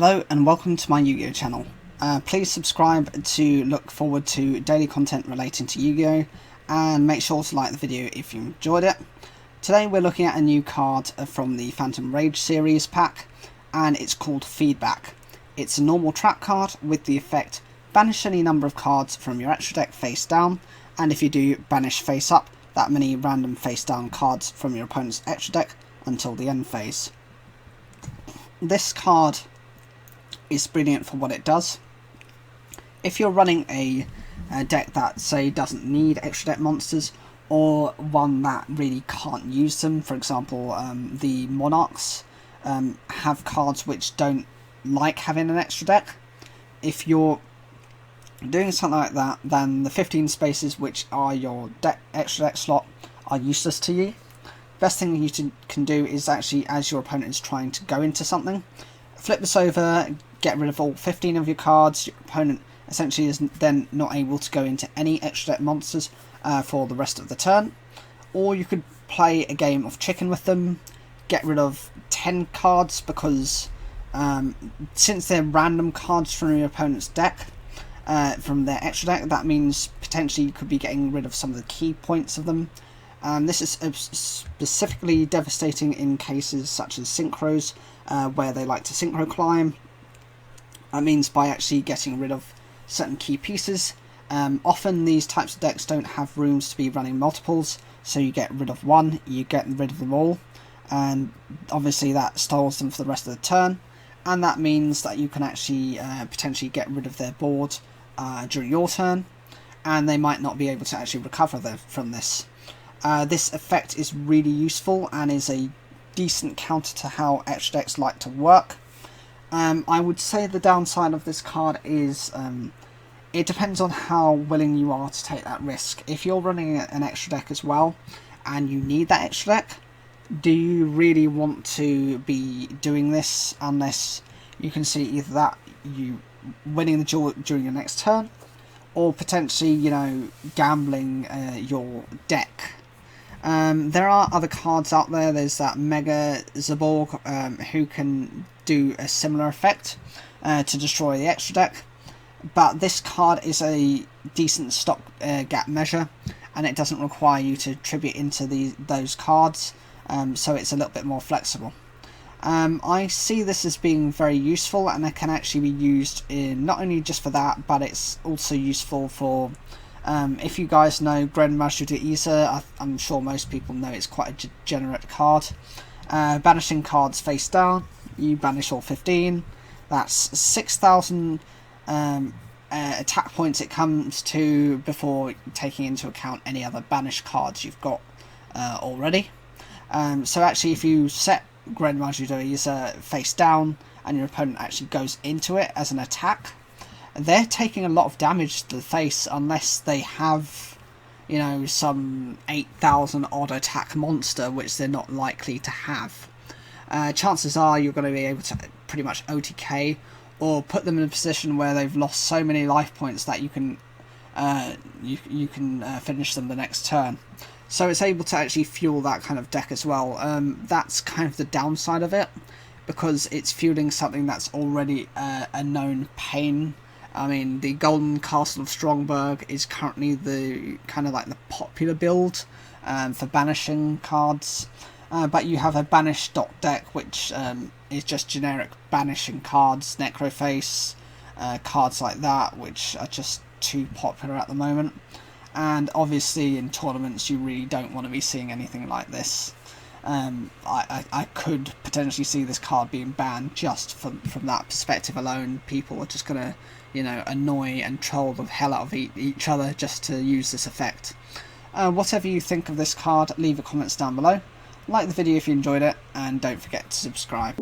Hello and welcome to my Yu-Gi-Oh channel. Please subscribe to look forward to daily content relating to Yu-Gi-Oh, and make sure to like the video if you enjoyed it. Today we're looking at a new card from the Phantom Rage series pack, and it's called Feedback. It's a normal trap card with the effect banish any number of cards from your extra deck face down, and if you do, banish face up that many random face down cards from your opponent's extra deck until the end phase. This card is brilliant for what it does. If you're running a deck that, say, doesn't need extra deck monsters, or one that really can't use them, for example, the Monarchs have cards which don't like having an extra deck. If you're doing something like that, then the 15 spaces which are your extra deck slot are useless to you. Best thing you can do is actually, as your opponent is trying to go into something, flip this over, get rid of all 15 of your cards. Your opponent essentially is then not able to go into any extra deck monsters for the rest of the turn. Or you could play a game of chicken with them, get rid of 10 cards, because since they're random cards from your opponent's deck, from their extra deck, that means potentially you could be getting rid of some of the key points of them. This is specifically devastating in cases such as synchros, where they like to synchro climb. That means by actually getting rid of certain key pieces. Often these types of decks don't have rooms to be running multiples, so you get rid of one, you get rid of them all, and obviously that stalls them for the rest of the turn, and that means that you can actually potentially get rid of their board during your turn, and they might not be able to actually recover from this. This effect is really useful and is a decent counter to how extra decks like to work. I would say the downside of this card is it depends on how willing you are to take that risk. If you're running an extra deck as well and you need that extra deck, do you really want to be doing this unless you can see either that you winning the duel during your next turn, or potentially, you know, gambling your deck? There are other cards out there. There's that Mega Zaborg who can do a similar effect to destroy the extra deck, but this card is a decent stop gap measure, and it doesn't require you to tribute into those cards, so it's a little bit more flexible. I see this as being very useful, and it can actually be used in not only just for that, but it's also useful for if you guys know Grandmaster de Isa. I'm sure most people know it's quite a degenerate card. Banishing cards face down, you banish all 15. That's 6,000 attack points it comes to, before taking into account any other banished cards you've got already. So actually, if you set Grandmaster de Isa face down and your opponent actually goes into it as an attack, they're taking a lot of damage to the face unless they have, you know, some 8,000 odd attack monster, which they're not likely to have. Chances are you're going to be able to pretty much OTK, or put them in a position where they've lost so many life points that you can finish them the next turn. So it's able to actually fuel that kind of deck as well. That's kind of the downside of it, because it's fueling something that's already a known pain. I mean, the Golden Castle of Strongberg is currently the kind of like the popular build for banishing cards, but you have a banish dot deck, which is just generic banishing cards, Necroface, cards like that, which are just too popular at the moment. And obviously in tournaments you really don't want to be seeing anything like this. I could potentially see this card being banned just from that perspective alone. People are just going to, you know, annoy and troll the hell out of each other just to use this effect. Whatever you think of this card, leave your comments down below. Like the video if you enjoyed it, and don't forget to subscribe.